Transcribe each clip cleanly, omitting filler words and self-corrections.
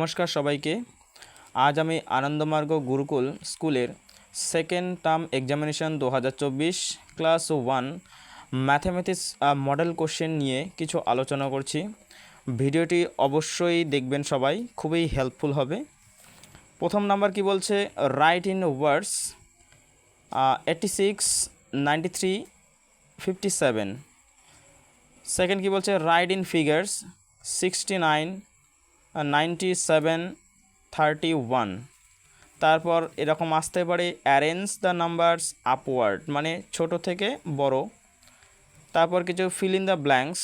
নমস্কার সবাইকে। আজ আমি আনন্দমার্গ গুরুকুল স্কুলের second term examination 2024 class 1 mathematics model question নিয়ে কিছু আলোচনা করছি। ভিডিওটি অবশ্যই দেখবেন সবাই, খুবই হেল্পফুল হবে। প্রথম নাম্বার কি বলছে, রাইট ইন ওয়ার্ডস 86, 93, 57। সেকেন্ড কি বলছে, রাইট ইন ফিগার্স 69, 97, 31। তারপর এরকম আসতে পারে অ্যারেঞ্জ দ্য নাম্বারস আপওয়ার্ড, মানে ছোট থেকে বড়। তারপর কিছু fill in the blanks,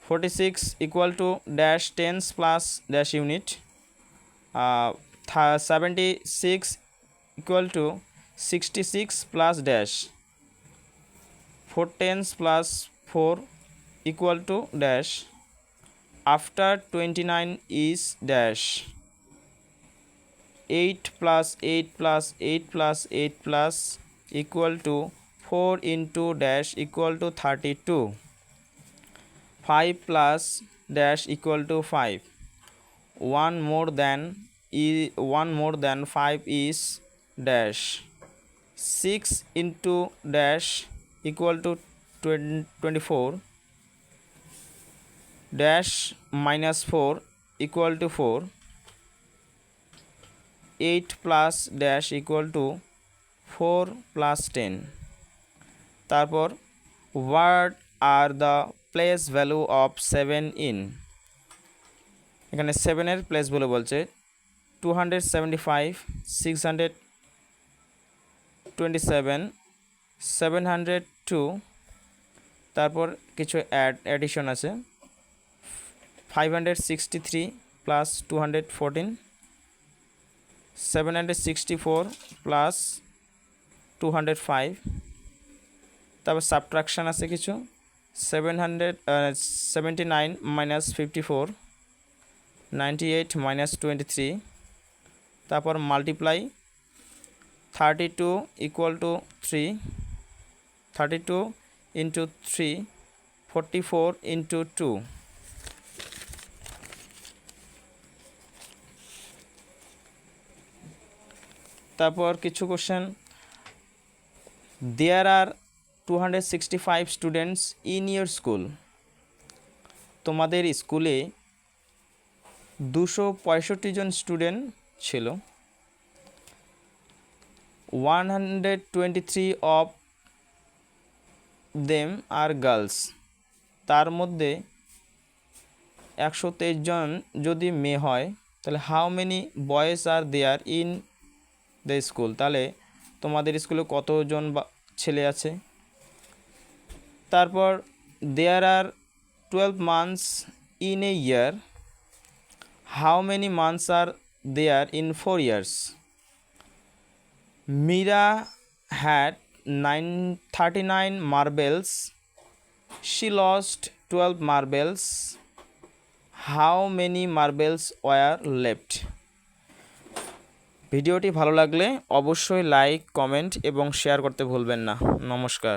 46 equal to dash tense plus dash unit, 76 equal to 66 plus dash, 4 tens plus 4 equal to dash, after 29 is dash, 8 plus 8 plus 8 plus 8 plus equal to 4 into dash equal to 32, 5 plus dash equal to 5, 1 more than 5 is dash, 6 into dash equal to 24, dash minus 4 equal to 4, 8 plus dash equal to 4 plus 10। তারপর what are the place value of 7 in, এখানে 7 এর place value বলছে 275, 627, 702। তারপর কিছু addition আছে, 563 plus 214, 764 plus 205। তারপর subtraction আছে কিছু, 79 মাইনাস 54, 98 মাইনাস 23। তারপর multiply, 32 equal to 3, 32 into 3, 44 into 2। তারপর কিছু question, there are 265 students in your school, তোমাদের স্কুলে 265 জন স্টুডেন্ট ছিল। 123 অফ দেম আর গার্লস, তার মধ্যে 123 জন যদি মেয়ে হয় তাহলে how many boys are there in the school, তাহলে তোমাদের স্কুলে কতজন ছেলে আছে। তারপর there are 12 months in a year, how many months are there in 4 years। Meera had 39 marbles, she lost 12 marbles, how many marbles were left। ভিডিওটি ভালো লাগলে অবশ্যই লাইক, কমেন্ট এবং শেয়ার করতে ভুলবেন না। নমস্কার।